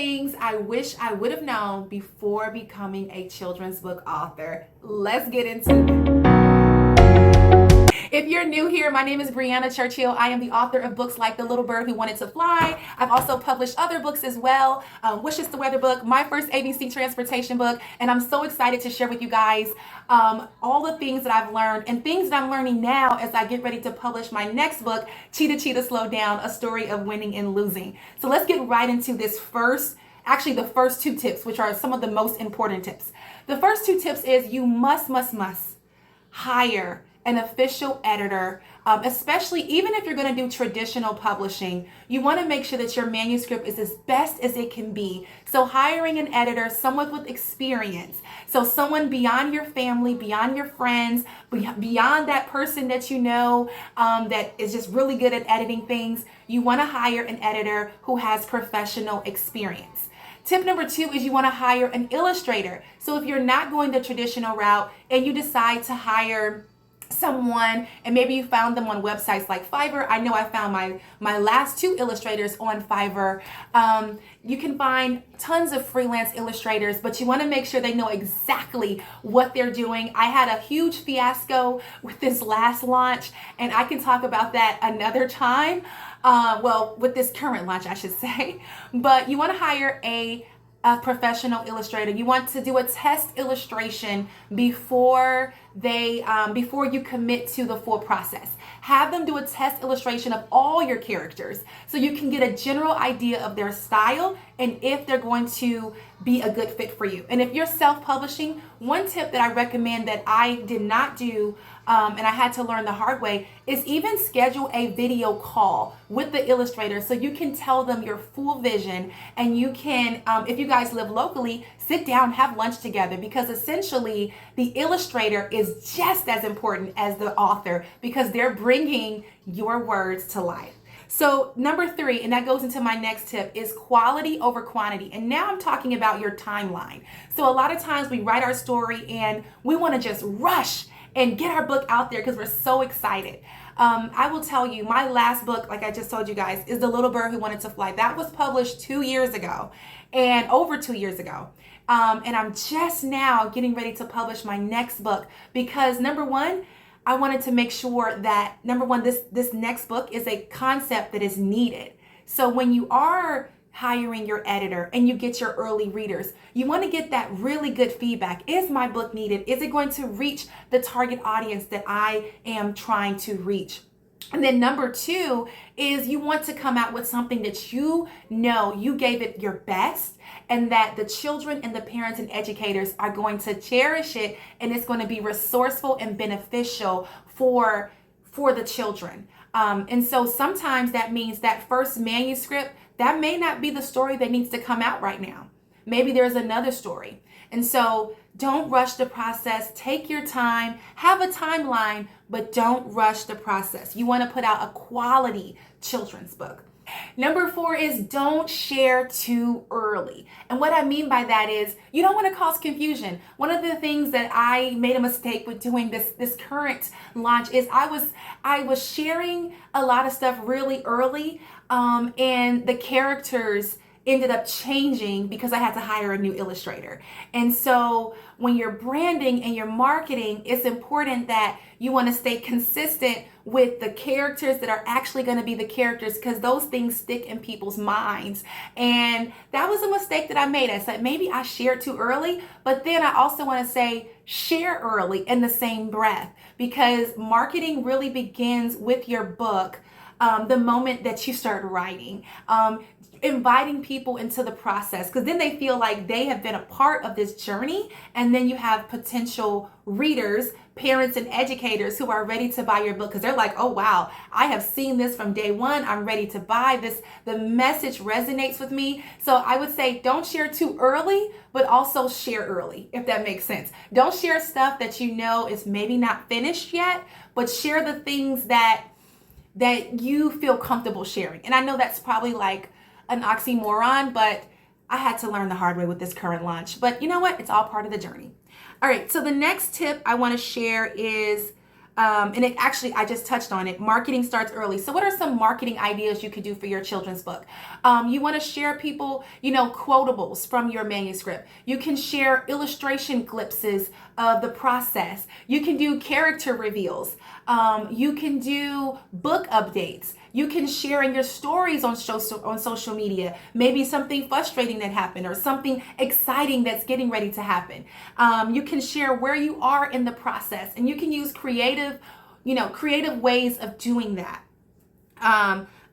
things I wish I would have known before becoming a children's book author. Let's get into it. If you're new here, my name is Brianna Churchill. I am the author of books like The Little Bird Who Wanted to Fly. I've also published other books as well. Wishes the Weather book, my first ABC transportation book, and I'm so excited to share with you guys all the things that I've learned and things that I'm learning now as I get ready to publish my next book, Cheetah Cheetah Slow Down, A Story of Winning and Losing. So let's get right into this actually the first two tips, which are some of the most important tips. The first two tips is you must hire an official editor, especially even if you're going to do traditional publishing. You want to make sure that your manuscript is as best as it can be. So hiring an editor, someone with experience, so someone beyond your family, beyond your friends, beyond that person that you know that is just really good at editing things. You want to hire an editor who has professional experience. Tip number 2 is you want to hire an illustrator. So if you're not going the traditional route and you decide to hire someone, and maybe you found them on websites like Fiverr. I know I found my last 2 illustrators on Fiverr. You can find tons of freelance illustrators, but you want to make sure they know exactly what they're doing. I had a huge fiasco with this last launch, and I can talk about that another time. Well, with this current launch, I should say. But you want to hire a professional illustrator. You want to do a test illustration before you commit to the full process. Have them do a test illustration of all your characters so you can get a general idea of their style and if they're going to be a good fit for you. And if you're self-publishing, one tip that I recommend that I did not do and I had to learn the hard way is even schedule a video call with the illustrator so you can tell them your full vision, and you can, if you guys live locally, sit down, have lunch together, because essentially the illustrator is just as important as the author because they're bringing your words to life. So number 3, and that goes into my next tip, is quality over quantity. And now I'm talking about your timeline. So a lot of times we write our story and we want to just rush and get our book out there because we're so excited. I will tell you, my last book, like I just told you guys, is The Little Bird Who Wanted to Fly. That was published 2 years ago, and over 2 years ago. And I'm just now getting ready to publish my next book because number 1, I wanted to make sure that this next book is a concept that is needed. So when you are hiring your editor and you get your early readers, you want to get that really good feedback. Is my book needed? Is it going to reach the target audience that I am trying to reach? And then number 2 is you want to come out with something that you know you gave it your best and that the children and the parents and educators are going to cherish it, and it's going to be resourceful and beneficial for the children. And so sometimes that means that first manuscript, that may not be the story that needs to come out right now. Maybe there's another story. And so don't rush the process. Take your time, have a timeline, but don't rush the process. You want to put out a quality children's book. Number 4 is don't share too early. And what I mean by that is you don't want to cause confusion. One of the things that I made a mistake with doing this current launch is I was sharing a lot of stuff really early, and the characters ended up changing because I had to hire a new illustrator. And so when you're branding and you're marketing, it's important that you want to stay consistent with the characters that are actually going to be the characters, because those things stick in people's minds. And that was a mistake that I made. I said maybe I shared too early, but then I also want to say share early in the same breath, because marketing really begins with your book. The moment that you start writing, inviting people into the process, because then they feel like they have been a part of this journey. And then you have potential readers, parents and educators who are ready to buy your book because they're like, oh wow, I have seen this from day one. I'm ready to buy this. The message resonates with me. So I would say don't share too early, but also share early, if that makes sense. Don't share stuff that you know is maybe not finished yet, but share the things that you feel comfortable sharing. And I know that's probably like an oxymoron, but I had to learn the hard way with this current launch. But you know what? It's all part of the journey. All right, so the next tip I want to share is, I just touched on it, marketing starts early. So what are some marketing ideas you could do for your children's book? You want to share people, quotables from your manuscript. You can share illustration glimpses of the process. You can do character reveals. You can do book updates. You can share in your stories on social media, maybe something frustrating that happened or something exciting that's getting ready to happen. You can share where you are in the process, and you can use creative ways of doing that.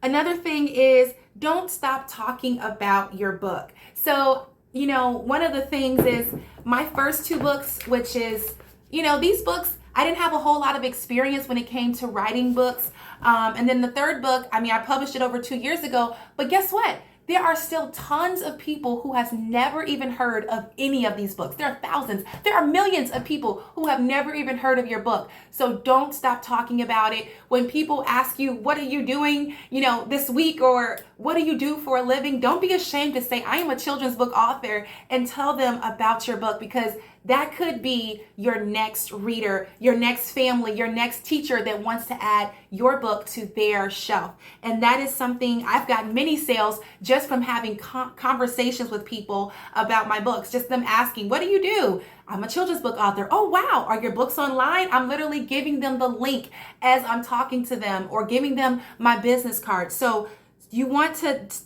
Another thing is, don't stop talking about your book. So, one of the things is my first two books, which is, these books, I didn't have a whole lot of experience when it came to writing books. And then the third book, I published it over 2 years ago, but guess what? There are still tons of people who has never even heard of any of these books. There are thousands, there are millions of people who have never even heard of your book. So don't stop talking about it. When people ask you, what are you doing, this week, or what do you do for a living? Don't be ashamed to say, I am a children's book author, and tell them about your book, because that could be your next reader, your next family, your next teacher that wants to add your book to their shelf. And that is something I've gotten many sales just from having conversations with people about my books, just them asking, what do you do? I'm a children's book author. Oh, wow. Are your books online? I'm literally giving them the link as I'm talking to them, or giving them my business card. So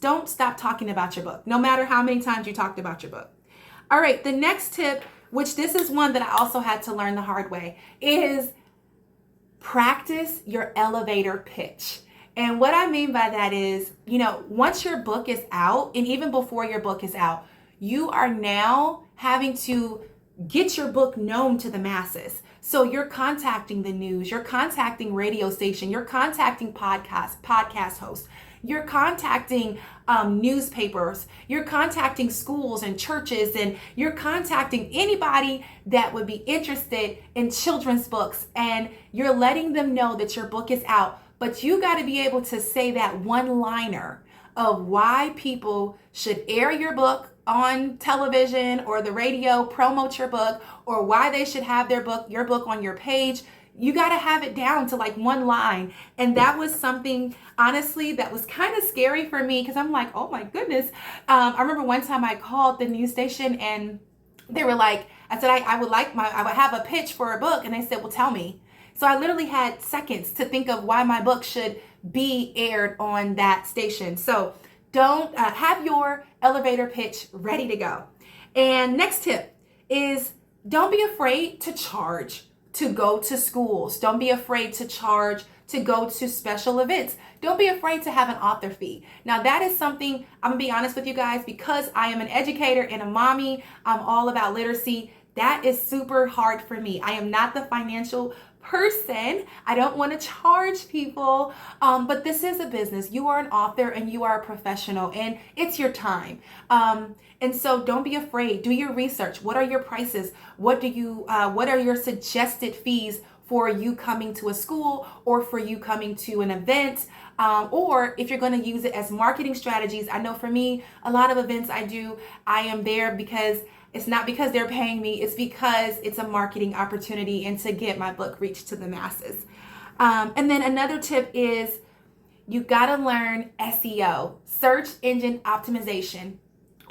don't stop talking about your book, no matter how many times you talked about your book. All right. The next tip, which this is one that I also had to learn the hard way, is practice your elevator pitch. And what I mean by that is, once your book is out, and even before your book is out, you are now having to get your book known to the masses. So you're contacting the news, you're contacting radio station, you're contacting podcast hosts, you're contacting newspapers, you're contacting schools and churches, and you're contacting anybody that would be interested in children's books, and you're letting them know that your book is out. But you got to be able to say that one-liner of why people should air your book on television or the radio, promote your book, or why they should have your book on your page. You got to have it down to like one line. And that was something, honestly, that was kind of scary for me, because I'm like, oh my goodness. I remember one time I called the news station, and they were like, I said, I would have a pitch for a book. And they said, well, tell me. So I literally had seconds to think of why my book should be aired on that station. So don't have your elevator pitch ready to go. And next tip is, don't be afraid to charge to go to schools. Don't be afraid to charge to go to special events. Don't be afraid to have an author fee. Now that is something, I'm gonna be honest with you guys, because I am an educator and a mommy, I'm all about literacy. That is super hard for me. I am not the financial person. I don't want to charge people, but this is a business. You are an author and you are a professional, and it's your time. And so don't be afraid. Do your research. What are your prices? What are your suggested fees for you coming to a school, or for you coming to an event? Or if you're going to use it as marketing strategies. I know for me, a lot of events I do, I am there because it's not because they're paying me, it's because it's a marketing opportunity and to get my book reached to the masses. And then another tip is, you gotta learn SEO, search engine optimization.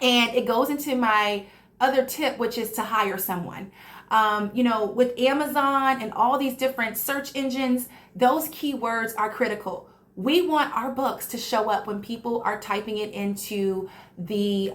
And it goes into my other tip, which is to hire someone. With Amazon and all these different search engines, those keywords are critical. We want our books to show up when people are typing it into the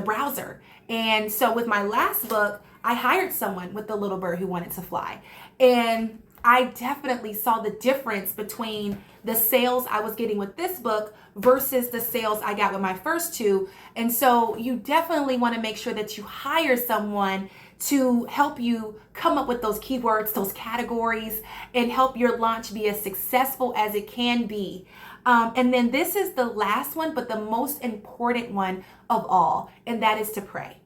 browser. And so with my last book, I hired someone with The Little Bird Who Wanted to Fly. And I definitely saw the difference between the sales I was getting with this book versus the sales I got with my first two. And so you definitely want to make sure that you hire someone to help you come up with those keywords, those categories, and help your launch be as successful as it can be. And then this is the last one, but the most important one of all, and that is to pray.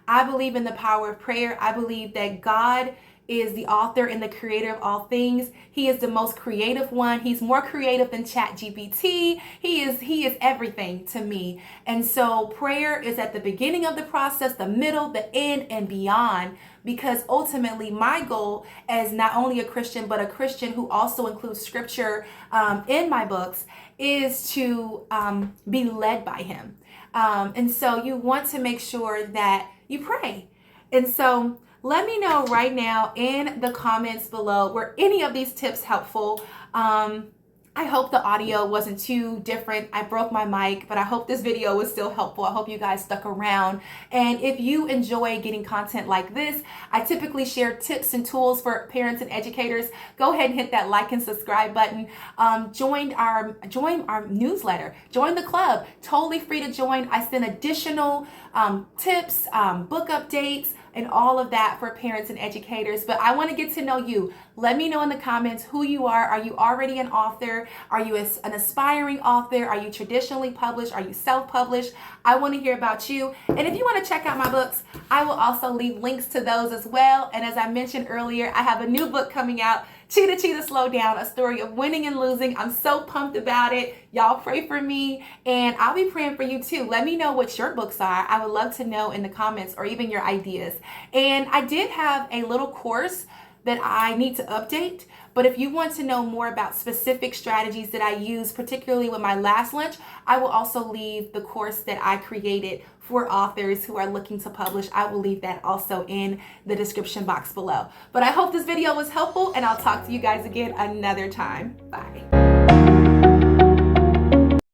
I believe in the power of prayer. I believe that God is the author and the creator of all things. He is the most creative one. He's more creative than ChatGPT. He is everything to me. And so prayer is at the beginning of the process, the middle, the end, and beyond, because ultimately my goal as not only a Christian, but a Christian who also includes scripture in my books, is to be led by him. And so you want to make sure that you pray. And so let me know right now in the comments below, were any of these tips helpful? I hope the audio wasn't too different. I broke my mic, but I hope this video was still helpful. I hope you guys stuck around. And if you enjoy getting content like this, I typically share tips and tools for parents and educators. Go ahead and hit that like and subscribe button. Join our newsletter. Join the club. Totally free to join. I send additional tips, book updates, and all of that for parents and educators. But I want to get to know you. Let me know in the comments who you are. Are you already an author? Are you an aspiring author? Are you traditionally published? Are you self-published? I want to hear about you. And if you want to check out my books, I will also leave links to those as well. And as I mentioned earlier, I have a new book coming out, Cheetah Cheetah Slow Down, a story of winning and losing. I'm so pumped about it. Y'all pray for me, and I'll be praying for you too. Let me know what your books are. I would love to know in the comments, or even your ideas. And I did have a little course that I need to update, but if you want to know more about specific strategies that I use, particularly with my last lunch, I will also leave the course that I created for authors who are looking to publish. I will leave that also in the description box below. But I hope this video was helpful, and I'll talk to you guys again another time. Bye.